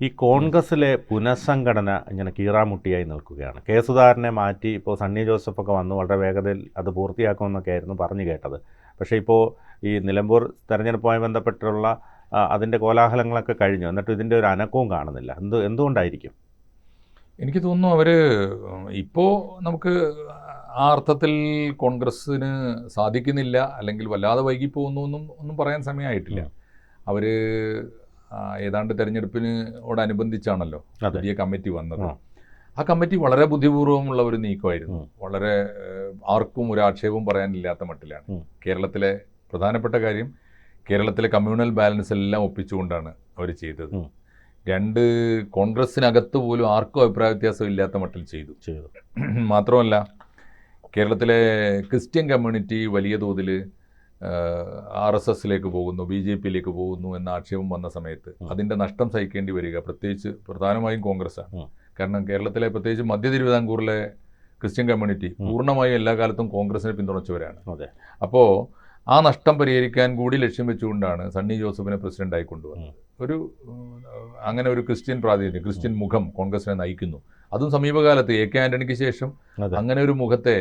ഈ കോൺഗ്രസ്സിലെ പുനഃസംഘടന ഇങ്ങനെ കീറാമുട്ടിയായി നിൽക്കുകയാണ്. കെ സുധാകരനെ മാറ്റി ഇപ്പോൾ സണ്ണി ജോസഫൊക്കെ വന്ന് വളരെ വേഗതയിൽ അത് പൂർത്തിയാക്കുമെന്നൊക്കെ ആയിരുന്നു പറഞ്ഞു കേട്ടത്. പക്ഷേ ഇപ്പോൾ ഈ നിലമ്പൂർ തെരഞ്ഞെടുപ്പുമായി ബന്ധപ്പെട്ടുള്ള അതിൻ്റെ കോലാഹലങ്ങളൊക്കെ കഴിഞ്ഞു, എന്നിട്ട് ഇതിൻ്റെ ഒരു അനക്കവും കാണുന്നില്ല. എന്തുകൊണ്ടായിരിക്കും? എനിക്ക് തോന്നുന്നു അവർ ഇപ്പോൾ നമുക്ക് ആ അർത്ഥത്തിൽ കോൺഗ്രസ്സിന് സാധിക്കുന്നില്ല, അല്ലെങ്കിൽ വല്ലാതെ വൈകി പോകുന്നു ഒന്നും പറയാൻ സമയമായിട്ടില്ല. അവർ ഏതാണ്ട് തെരഞ്ഞെടുപ്പിനോടനുബന്ധിച്ചാണല്ലോ പുതിയ കമ്മിറ്റി വന്നത്. ആ കമ്മിറ്റി വളരെ ബുദ്ധിപൂർവ്വമുള്ള ഒരു നീക്കമായിരുന്നു. വളരെ ആർക്കും ഒരു ആക്ഷേപവും പറയാനില്ലാത്ത മട്ടിലാണ്. കേരളത്തിലെ പ്രധാനപ്പെട്ട കാര്യം, കേരളത്തിലെ കമ്മ്യൂണൽ ബാലൻസ് എല്ലാം ഒപ്പിച്ചുകൊണ്ടാണ് അവർ ചെയ്തത്. രണ്ട് കോൺഗ്രസ്സിനകത്ത് പോലും ആർക്കും അഭിപ്രായ വ്യത്യാസം ഇല്ലാത്ത മട്ടിൽ ചെയ്തു. മാത്രമല്ല, കേരളത്തിലെ ക്രിസ്ത്യൻ കമ്മ്യൂണിറ്റി വലിയ തോതിൽ RSSലേക്ക് പോകുന്നു, BJPയിലേക്ക് പോകുന്നു എന്ന ആക്ഷേപം വന്ന സമയത്ത് അതിൻ്റെ നഷ്ടം സഹിക്കേണ്ടി വരിക പ്രധാനമായും കോൺഗ്രസ്സാണ്. കാരണം കേരളത്തിലെ പ്രത്യേകിച്ച് മധ്യ തിരുവിതാംകൂറിലെ ക്രിസ്ത്യൻ കമ്മ്യൂണിറ്റി പൂർണ്ണമായും എല്ലാ കാലത്തും കോൺഗ്രസിനെ പിന്തുണച്ചവരാണ്. അപ്പോൾ ആ നഷ്ടം പരിഹരിക്കാൻ കൂടി ലക്ഷ്യം വെച്ചുകൊണ്ടാണ് സണ്ണി ജോസഫിനെ പ്രസിഡന്റായി കൊണ്ടുവന്നത്. അങ്ങനെ ഒരു ക്രിസ്ത്യൻ പ്രാതിനിധ്യം, ക്രിസ്ത്യൻ മുഖം കോൺഗ്രസിനെ നയിക്കുന്നു. അതും സമീപകാലത്ത് AK ആന്റണിക്ക് ശേഷം അങ്ങനെ ഒരു മുഖത്തെ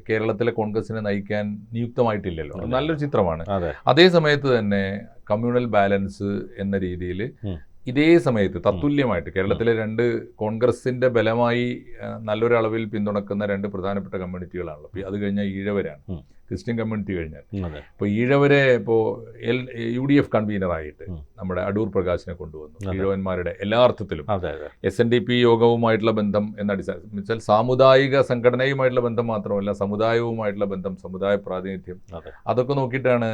കേരളത്തിലെ കോൺഗ്രസിനെ നയിക്കാൻ നിയുക്തമായിട്ടില്ലല്ലോ. നല്ലൊരു ചിത്രമാണ്. അതേ സമയത്ത് തന്നെ കമ്മ്യൂണൽ ബാലൻസ് എന്ന രീതിയിൽ ഇതേ സമയത്ത് തത്തുല്യമായിട്ട് കേരളത്തിലെ രണ്ട് കോൺഗ്രസിന്റെ ബലമായി നല്ലൊരളവിൽ പിന്തുണക്കുന്ന രണ്ട് പ്രധാനപ്പെട്ട കമ്മ്യൂണിറ്റികളാണല്ലോ. അത് കഴിഞ്ഞാൽ ഈഴവരാണ്, ക്രിസ്ത്യൻ കമ്മ്യൂണിറ്റി കഴിഞ്ഞാൽ. ഇപ്പോൾ ഈഴവരെ ഇപ്പോൾ UDF കൺവീനറായിട്ട് നമ്മുടെ അടൂർ പ്രകാശിനെ കൊണ്ടുവന്നു. ഈഴവന്മാരുടെ എല്ലാ അർത്ഥത്തിലും SNDP യോഗവുമായിട്ടുള്ള ബന്ധം എന്ന അടിസ്ഥാനം വെച്ചാൽ സാമുദായിക സംഘടനയുമായിട്ടുള്ള ബന്ധം മാത്രമല്ല, സമുദായവുമായിട്ടുള്ള ബന്ധം, സമുദായ പ്രാതിനിധ്യം, അതൊക്കെ നോക്കിയിട്ടാണ്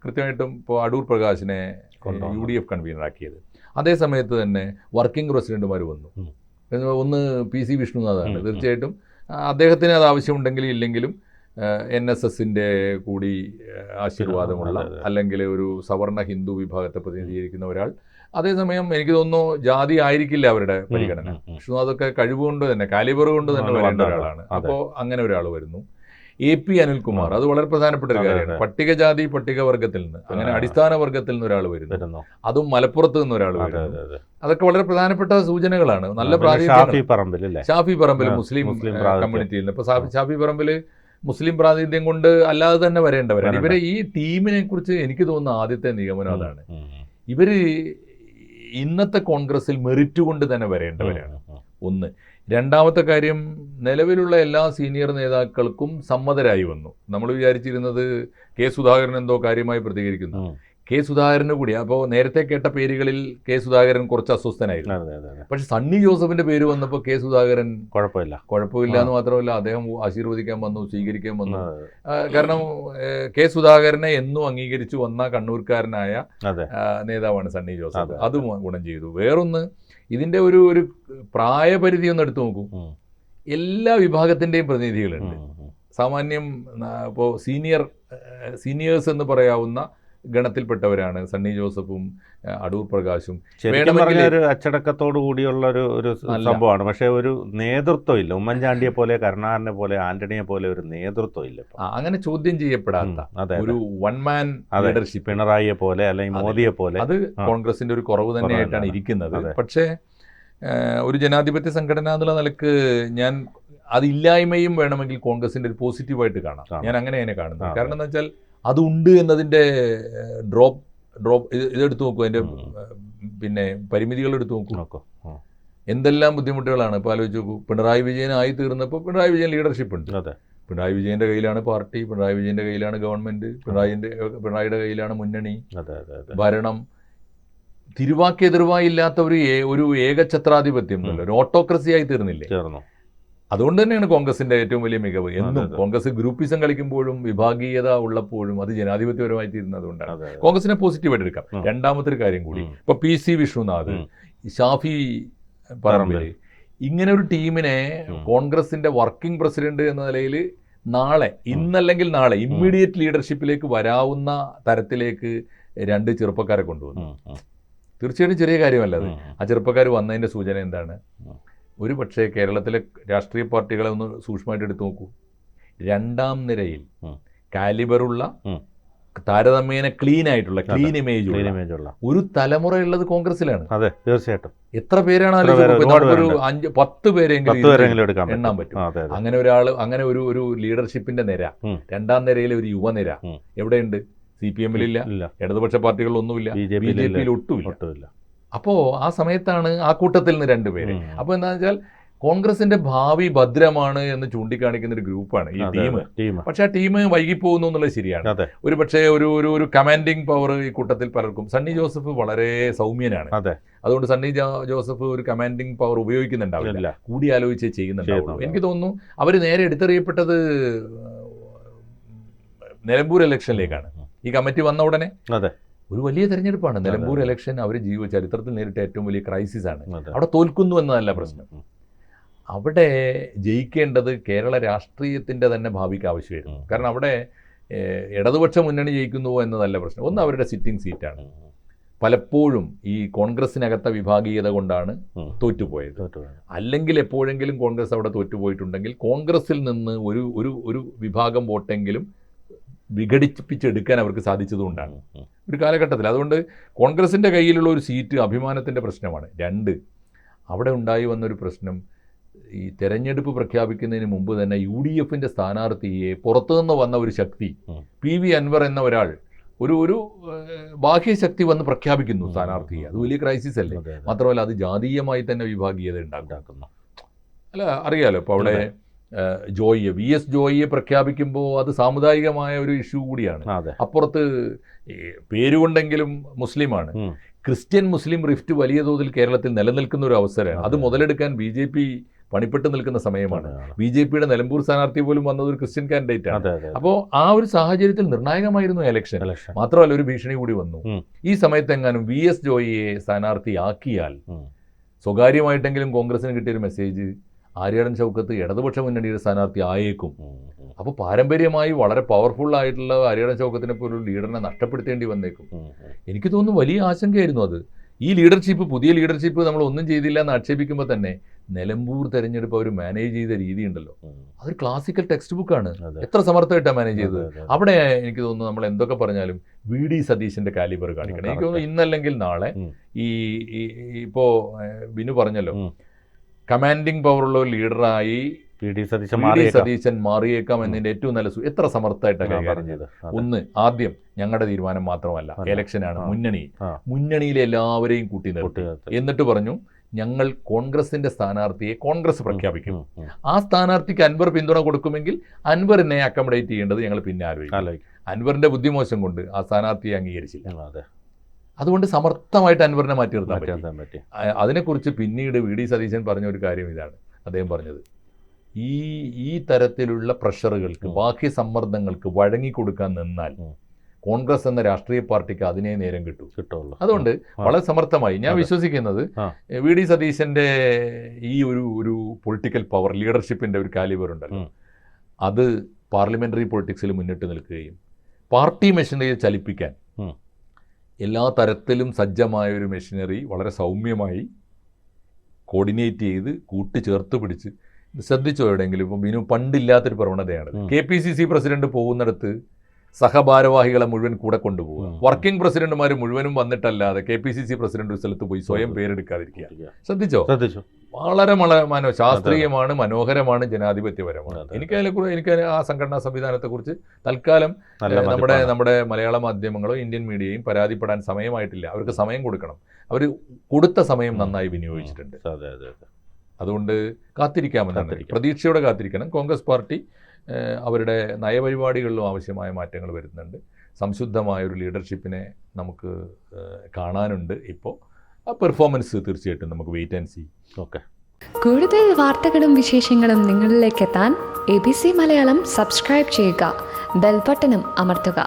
കൃത്യമായിട്ടും ഇപ്പോൾ അടൂർ പ്രകാശിനെ UDF കൺവീനറാക്കിയത്. അതേ സമയത്ത് തന്നെ വർക്കിംഗ് പ്രസിഡന്റുമാർ വന്നു. ഒന്ന് PC വിഷ്ണുനാഥാണ്. തീർച്ചയായിട്ടും അദ്ദേഹത്തിന് അത് ആവശ്യമുണ്ടെങ്കിൽ ഇല്ലെങ്കിലും NSSന്റെ കൂടി ആശീർവാദമുള്ള, അല്ലെങ്കിൽ ഒരു സവർണ ഹിന്ദു വിഭാഗത്തെ പ്രതിനിധീകരിക്കുന്ന ഒരാൾ. അതേസമയം എനിക്ക് തോന്നുന്നു ജാതി ആയിരിക്കില്ല അവരുടെ പരിഗണന. വിഷ്ണുനാഥൊക്കെ കഴിവുകൊണ്ട് തന്നെ, കാലിബർ കൊണ്ട് തന്നെ വരേണ്ട ഒരാളാണ്. അപ്പോൾ അങ്ങനെ ഒരാൾ വരുന്നു. AP അനിൽകുമാർ, അത് വളരെ പ്രധാനപ്പെട്ട ഒരു കാര്യമാണ്. പട്ടികജാതി പട്ടികവർഗത്തിൽ നിന്ന്, അങ്ങനെ അടിസ്ഥാന വർഗത്തിൽ നിന്ന് ഒരാൾ വരുന്നു, അതും മലപ്പുറത്ത് നിന്ന് ഒരാൾ വരുന്നു. അതൊക്കെ വളരെ പ്രധാനപ്പെട്ട സൂചനകളാണ്. നല്ല പ്രാതിനിധ്യം. ഷാഫി പറമ്പിൽ മുസ്ലിം കമ്മ്യൂണിറ്റിയിൽ നിന്ന്. ഇപ്പൊ ഷാഫി പറമ്പിൽ മുസ്ലിം പ്രാതിനിധ്യം കൊണ്ട് അല്ലാതെ തന്നെ വരേണ്ടവരാണ്. ഇവരെ ഈ ടീമിനെ കുറിച്ച് എനിക്ക് തോന്നുന്ന ആദ്യത്തെ നിഗമനം അതാണ്. ഇവര് ഇന്നത്തെ കോൺഗ്രസിൽ മെറിറ്റ് കൊണ്ട് തന്നെ വരേണ്ടവരാണ്. ഒന്ന്. രണ്ടാമത്തെ കാര്യം, നിലവിലുള്ള എല്ലാ സീനിയർ നേതാക്കൾക്കും സമ്മതരായി വന്നു. നമ്മൾ വിചാരിച്ചിരുന്നത് K സുധാകരൻ എന്തോ കാര്യമായി പ്രതികരിക്കുന്നു. K സുധാകരന് കൂടി, അപ്പോൾ നേരത്തെ കേട്ട പേരുകളിൽ K സുധാകരൻ കുറച്ച് അസ്വസ്ഥനായിരുന്നു. പക്ഷെ സണ്ണി ജോസഫിന്റെ പേര് വന്നപ്പോൾ K സുധാകരൻ കുഴപ്പമില്ല എന്ന് മാത്രമല്ല, അദ്ദേഹം ആശീർവദിക്കാൻ വന്നു, സ്വീകരിക്കാൻ വന്നു. കാരണം K സുധാകരനെ എന്നും അംഗീകരിച്ചു വന്ന കണ്ണൂർക്കാരനായ നേതാവാണ് സണ്ണി ജോസഫ്. അത് ഗുണം ചെയ്തു. വേറൊന്ന്, ഇതിന്റെ ഒരു പ്രായപരിധി ഒന്ന് എടുത്തു നോക്കൂ. എല്ലാ വിഭാഗത്തിന്റെയും പ്രതിനിധികളുണ്ട്. സാമാന്യം ഇപ്പോൾ സീനിയേഴ്സ് എന്ന് പറയാവുന്ന ഗണത്തിൽപ്പെട്ടവരാണ് സണ്ണി ജോസഫും അടൂർ പ്രകാശും. ഒരു അച്ചടക്കത്തോടു കൂടിയുള്ള ഒരു സംഭവമാണ്. പക്ഷെ ഒരു നേതൃത്വം ഇല്ല. ഉമ്മൻചാണ്ടിയെ പോലെ, കരുണാകരനെ പോലെ, ആന്റണിയെ പോലെ ഒരു നേതൃത്വം ഇല്ല. അങ്ങനെ ചോദ്യം ചെയ്യപ്പെടാത്ത ഒരു വൺ മാൻ ലീഡർഷിപ്പ്, പിണറായിയെ പോലെ അല്ലെങ്കിൽ മോദിയെ പോലെ, അത് കോൺഗ്രസിന്റെ ഒരു കുറവ് തന്നെയായിട്ടാണ് ഇരിക്കുന്നത്. പക്ഷേ ഒരു ജനാധിപത്യ സംഘടന എന്നുള്ള നിലക്ക് ഞാൻ അതില്ലായ്മയും വേണമെങ്കിൽ കോൺഗ്രസിന്റെ ഒരു പോസിറ്റീവായിട്ട് കാണാം. ഞാൻ അങ്ങനെയാണ് കാണുന്നത്. കാരണം എന്താ വെച്ചാൽ അതുണ്ട് എന്നതിൻ്റെ ഇതെടുത്ത് നോക്കൂ, അതിൻ്റെ പിന്നെ പരിമിതികൾ എടുത്ത് നോക്കൂ. എന്തെല്ലാം ബുദ്ധിമുട്ടുകളാണ് ഇപ്പോൾ ആലോചിച്ച് നോക്കൂ. പിണറായി വിജയൻ ആയി തീർന്നപ്പോൾ പിണറായി വിജയൻ ലീഡർഷിപ്പ് ഉണ്ട്. പിണറായി വിജയൻ്റെ കയ്യിലാണ് പാർട്ടി, പിണറായി വിജയൻ്റെ കയ്യിലാണ് ഗവൺമെന്റ്, പിണറായിയുടെ കയ്യിലാണ് മുന്നണി, ഭരണം. തിരുവാക്കെതിർവായി ഇല്ലാത്ത ഒരു ഏകഛത്രാധിപത്യം, ഒരു ഓട്ടോക്രസി ആയി തീർന്നില്ലേ? അതുകൊണ്ട് തന്നെയാണ് കോൺഗ്രസിന്റെ ഏറ്റവും വലിയ മികവ്. എന്നും കോൺഗ്രസ് ഗ്രൂപ്പിസം കളിക്കുമ്പോഴും വിഭാഗീയത ഉള്ളപ്പോഴും അത് ജനാധിപത്യപരമായി തീരുന്നതുകൊണ്ടാണ് കോൺഗ്രസിനെ പോസിറ്റീവായിട്ട് എടുക്കാം. രണ്ടാമത്തെ ഒരു കാര്യം കൂടി, ഇപ്പൊ PC വിഷ്ണുനാഥ്, ഷാഫി പറമ്പിൽ, ഇങ്ങനെ ഒരു ടീമിനെ കോൺഗ്രസിന്റെ വർക്കിംഗ് പ്രസിഡന്റ് എന്ന നിലയിൽ ഇന്നല്ലെങ്കിൽ നാളെ ഇമ്മീഡിയറ്റ് ലീഡർഷിപ്പിലേക്ക് വരാവുന്ന തരത്തിലേക്ക് രണ്ട് ചെറുപ്പക്കാരെ കൊണ്ടുവന്നു. തീർച്ചയായിട്ടും ചെറിയ കാര്യമല്ല അത്. ആ ചെറുപ്പക്കാർ വന്നതിന്റെ സൂചന എന്താണ്? ഒരു പക്ഷേ കേരളത്തിലെ രാഷ്ട്രീയ പാർട്ടികളെ ഒന്ന് സൂക്ഷ്മമായിട്ട് എടുത്തു നോക്കൂ. രണ്ടാം നിരയിൽ കാലിബറുള്ള താരതമ്യേന ക്ലീൻ ആയിട്ടുള്ള ക്ലീൻ ഇമേജ് ഒരു തലമുറയുള്ളത് കോൺഗ്രസിലാണ്. അതെ, തീർച്ചയായിട്ടും. എത്ര പേരാണ് ഒരു 5-10 പേരെങ്കിലും എണ്ണാൻ പറ്റും. അങ്ങനെ അങ്ങനെ ഒരു ലീഡർഷിപ്പിന്റെ നിര, രണ്ടാം നിരയിലെ ഒരു യുവനിര എവിടെയുണ്ട്? CPM-ലില്ല, ഇടതുപക്ഷ പാർട്ടികളിലൊന്നുമില്ല, BJP-യിൽ ഒട്ടുമില്ല. അപ്പോൾ ആ സമയത്താണ് ആ കൂട്ടത്തിൽ നിന്ന് 2 പേര്. അപ്പോൾ എന്താ വെച്ചാൽ കോൺഗ്രസിന്റെ ഭാവി ഭദ്രമാണ് എന്ന് ചൂണ്ടിക്കാണിക്കുന്ന ഒരു ഗ്രൂപ്പാണ് ഈ ടീം. പക്ഷെ ആ ടീം വൈകിപ്പോകുന്നു എന്നുള്ളത് ശരിയാണ്. ഒരു പക്ഷേ ഒരു കമാൻഡിങ് പവർ ഈ കൂട്ടത്തിൽ പലർക്കും. സണ്ണി ജോസഫ് വളരെ സൗമ്യനാണ്. അതുകൊണ്ട് സണ്ണി ജോസഫ് ഒരു കമാൻഡിങ് പവർ ഉപയോഗിക്കുന്നുണ്ടാവില്ല, കൂടിയാലോചിച്ച് ചെയ്യുന്നുണ്ടാവുള്ളൂ. എനിക്ക് തോന്നുന്നു അവർ നേരെ എടുത്തെറിയപ്പെട്ടത് നിലമ്പൂർ ഇലക്ഷനിലേക്കാണ്. ഈ കമ്മിറ്റി വന്ന ഉടനെ ഒരു വലിയ തെരഞ്ഞെടുപ്പാണ് നിലമ്പൂർ ഇലക്ഷൻ. അവർ ചരിത്രത്തിൽ നേരിട്ട ഏറ്റവും വലിയ ക്രൈസിസ് ആണ്. അവിടെ തോൽക്കുന്നു എന്നതല്ല പ്രശ്നം, അവിടെ ജയിക്കേണ്ടത് കേരള രാഷ്ട്രീയത്തിൻ്റെ തന്നെ ഭാവിക്ക് ആവശ്യമായിരുന്നു. കാരണം അവിടെ ഇടതുപക്ഷ മുന്നണി ജയിക്കുന്നുവോ എന്നതല്ല പ്രശ്നം. ഒന്ന് അവരുടെ സിറ്റിംഗ് സീറ്റാണ്. പലപ്പോഴും ഈ കോൺഗ്രസിനകത്ത വിഭാഗീയത കൊണ്ടാണ് തോറ്റുപോയത്. അല്ലെങ്കിൽ എപ്പോഴെങ്കിലും കോൺഗ്രസ് അവിടെ തോറ്റുപോയിട്ടുണ്ടെങ്കിൽ കോൺഗ്രസിൽ നിന്ന് ഒരു വിഭാഗം വോട്ടെങ്കിലും വിഘടിപ്പിച്ചെടുക്കാൻ അവർക്ക് സാധിച്ചതുകൊണ്ടാണ് ഒരു കാലഘട്ടത്തിൽ. അതുകൊണ്ട് കോൺഗ്രസിൻ്റെ കയ്യിലുള്ള ഒരു സീറ്റ് അഭിമാനത്തിൻ്റെ പ്രശ്നമാണ്. 2, അവിടെ ഉണ്ടായി വന്നൊരു പ്രശ്നം, ഈ തെരഞ്ഞെടുപ്പ് പ്രഖ്യാപിക്കുന്നതിന് മുമ്പ് തന്നെ UDF-ന്റെ സ്ഥാനാർത്ഥിയെ പുറത്തുനിന്ന് വന്ന ഒരു ശക്തി, PV അൻവർ എന്ന ഒരാൾ, ഒരു ബാഹ്യശക്തി വന്ന് പ്രഖ്യാപിക്കുന്നു സ്ഥാനാർത്ഥിയെ. അത് വലിയ ക്രൈസിസ് അല്ലേ? മാത്രമല്ല അത് ജാതീയമായി തന്നെ വിഭാഗീയത ഉണ്ടാക്കുന്നു. അല്ല, അറിയാലോ. ഇപ്പോൾ അവിടെ VS ജോയിയെ പ്രഖ്യാപിക്കുമ്പോൾ അത് സാമുദായികമായ ഒരു ഇഷ്യൂ കൂടിയാണ്. അപ്പുറത്ത് പേരുകൊണ്ടെങ്കിലും മുസ്ലിമാണ്. ക്രിസ്ത്യൻ മുസ്ലിം റിഫ്റ്റ് വലിയ തോതിൽ കേരളത്തിൽ നിലനിൽക്കുന്ന ഒരു അവസരമാണ്. അത് മുതലെടുക്കാൻ BJP പണിപ്പെട്ട് നിൽക്കുന്ന സമയമാണ്. BJP-യുടെ നിലമ്പൂർ സ്ഥാനാർത്ഥി പോലും വന്നത് ഒരു ക്രിസ്ത്യൻ കാൻഡിഡേറ്റ് ആണ്. അപ്പോൾ ആ ഒരു സാഹചര്യത്തിൽ നിർണായകമായിരുന്നു ഇലക്ഷൻ. മാത്രമല്ല ഒരു ഭീഷണി കൂടി വന്നു. ഈ സമയത്തെങ്ങാനും VS ജോയിയെ സ്ഥാനാർത്ഥിയാക്കിയാൽ സ്വകാര്യമായിട്ടെങ്കിലും കോൺഗ്രസിന് കിട്ടിയൊരു മെസ്സേജ്, ആര്യാടൻ ഷൗക്കത്ത് ഇടതുപക്ഷ മുന്നണിയുടെ സ്ഥാനാർത്ഥി ആയേക്കും. അപ്പോൾ പാരമ്പര്യമായി വളരെ പവർഫുൾ ആയിട്ടുള്ള ആര്യാടൻ ഷൗക്കത്തിനെ പോലൊരു ലീഡറിനെ നഷ്ടപ്പെടുത്തേണ്ടി വന്നേക്കും. എനിക്ക് തോന്നുന്നു വലിയ ആശങ്കയായിരുന്നു അത്. ഈ ലീഡർഷിപ്പ്, പുതിയ ലീഡർഷിപ്പ് നമ്മൾ ഒന്നും ചെയ്തില്ല എന്ന് ആക്ഷേപിക്കുമ്പോൾ തന്നെ നിലമ്പൂർ തെരഞ്ഞെടുപ്പ് അവർ മാനേജ് ചെയ്ത രീതി ഉണ്ടല്ലോ, അതൊരു ക്ലാസിക്കൽ ടെക്സ്റ്റ് ബുക്കാണ്. എത്ര സമർത്ഥമായിട്ടാണ് മാനേജ് ചെയ്തത്. അവിടെ എനിക്ക് തോന്നുന്നു നമ്മൾ എന്തൊക്കെ പറഞ്ഞാലും VD സതീശന്റെ കാലിബർ കാണിക്കണം. എനിക്ക് തോന്നുന്നു ഇന്നല്ലെങ്കിൽ നാളെ ഇപ്പോൾ ബിനു പറഞ്ഞല്ലോ, കമാൻഡിങ് പവറുള്ള ഒരു ലീഡറായി VD സതീശൻ മാറിയേക്കാം എന്നതിന്റെ ഏറ്റവും നല്ല എത്ര സമർത്ഥമായിട്ടാണ് കൈകാര്യം ചെയ്തത്. ഒന്ന്, ആദ്യം ഞങ്ങളുടെ തീരുമാനം മാത്രമല്ല, ഇലക്ഷനാണ്, മുന്നണിയിലെ എല്ലാവരെയും കൂട്ടി നിർത്തി. എന്നിട്ട് പറഞ്ഞു ഞങ്ങൾ കോൺഗ്രസിന്റെ സ്ഥാനാർത്ഥിയെ കോൺഗ്രസ് പ്രഖ്യാപിക്കും. ആ സ്ഥാനാർത്ഥിക്ക് അൻവർ പിന്തുണ കൊടുക്കുമെങ്കിൽ അൻവറിനെ അക്കോമഡേറ്റ് ചെയ്യേണ്ടത് ഞങ്ങൾ പിന്നെ ആലോചിക്കും. അൻവറിന്റെ ബുദ്ധിമോശം കൊണ്ട് ആ സ്ഥാനാർത്ഥിയെ അംഗീകരിച്ചില്ല. അതുകൊണ്ട് സമർത്ഥമായിട്ട് അൻവറിനെ മാറ്റി നിർത്താൻ പറ്റി. അതിനെക്കുറിച്ച് പിന്നീട് VD സതീശൻ പറഞ്ഞ ഒരു കാര്യം ഇതാണ്. അദ്ദേഹം പറഞ്ഞത്, ഈ തരത്തിലുള്ള പ്രഷറുകൾക്ക്, ബാഹ്യ സമ്മർദ്ദങ്ങൾക്ക് വഴങ്ങിക്കൊടുക്കാൻ നിന്നാൽ കോൺഗ്രസ് എന്ന രാഷ്ട്രീയ പാർട്ടിക്ക് അതിനെ നേരം കിട്ടുള്ളൂ. അതുകൊണ്ട് വളരെ സമർത്ഥമായി ഞാൻ വിശ്വസിക്കുന്നത് VD സതീശന്റെ ഈ ഒരു പൊളിറ്റിക്കൽ പവർ, ലീഡർഷിപ്പിന്റെ ഒരു കാലിബർ ഉണ്ടല്ലോ, അത് പാർലമെന്ററി പൊളിറ്റിക്സിൽ മുന്നിട്ട് നിൽക്കുകയും പാർട്ടി മെഷീനറിയെ ചലിപ്പിക്കാൻ എല്ലാ തരത്തിലും സജ്ജമായ ഒരു മെഷീനറി വളരെ സൗമ്യമായി കോർഡിനേറ്റ് ചെയ്ത് കൂട്ടിച്ചേർത്ത് പിടിച്ച്. ശ്രദ്ധിച്ചോ എവിടെയെങ്കിലും? ഇപ്പോൾ ബിനു പണ്ടില്ലാത്തൊരു പ്രവണതയാണ്. KPCC പ്രസിഡന്റ് പോകുന്നിടത്ത് സഹഭാരവാഹികളെ മുഴുവൻ കൂടെ കൊണ്ടുപോകുക. വർക്കിംഗ് പ്രസിഡന്റുമാർ മുഴുവനും വന്നിട്ടല്ലാതെ KPCC പ്രസിഡന്റ് ഒരു സ്ഥലത്ത് പോയി സ്വയം പേരെടുക്കാതിരിക്കുക. ശ്രദ്ധിച്ചോ? വളരെ ശാസ്ത്രീയമാണ്, മനോഹരമാണ്, ജനാധിപത്യപരമാണ്. എനിക്ക് ആ സംഘടനാ സംവിധാനത്തെക്കുറിച്ച് തൽക്കാലം നമ്മുടെ മലയാള മാധ്യമങ്ങളോ ഇന്ത്യൻ മീഡിയയും പരാതിപ്പെടാൻ സമയമായിട്ടില്ല. അവർക്ക് സമയം കൊടുക്കണം. അവർ കൊടുത്ത സമയം നന്നായി വിനിയോഗിച്ചിട്ടുണ്ട്. അതുകൊണ്ട് കാത്തിരിക്കാമെന്നാണ്, പ്രതീക്ഷയോടെ കാത്തിരിക്കണം. കോൺഗ്രസ് പാർട്ടി അവരുടെ നയപരിപാടികളിലും ആവശ്യമായ മാറ്റങ്ങൾ വരുന്നുണ്ട്. സംശുദ്ധമായൊരു ലീഡർഷിപ്പിനെ നമുക്ക് കാണാനുണ്ട്. ഇപ്പോൾ ആ പെർഫോമൻസ് തീർച്ചയായിട്ടും നമുക്ക് വെയിറ്റ് ആൻഡ് സീ. ഓക്കെ. കൂടുതൽ വാർത്തകളും വിശേഷങ്ങളും നിങ്ങളിലേക്ക് എത്താൻ ABC മലയാളം സബ്സ്ക്രൈബ് ചെയ്യുക, ബെൽ ബട്ടണും അമർത്തുക.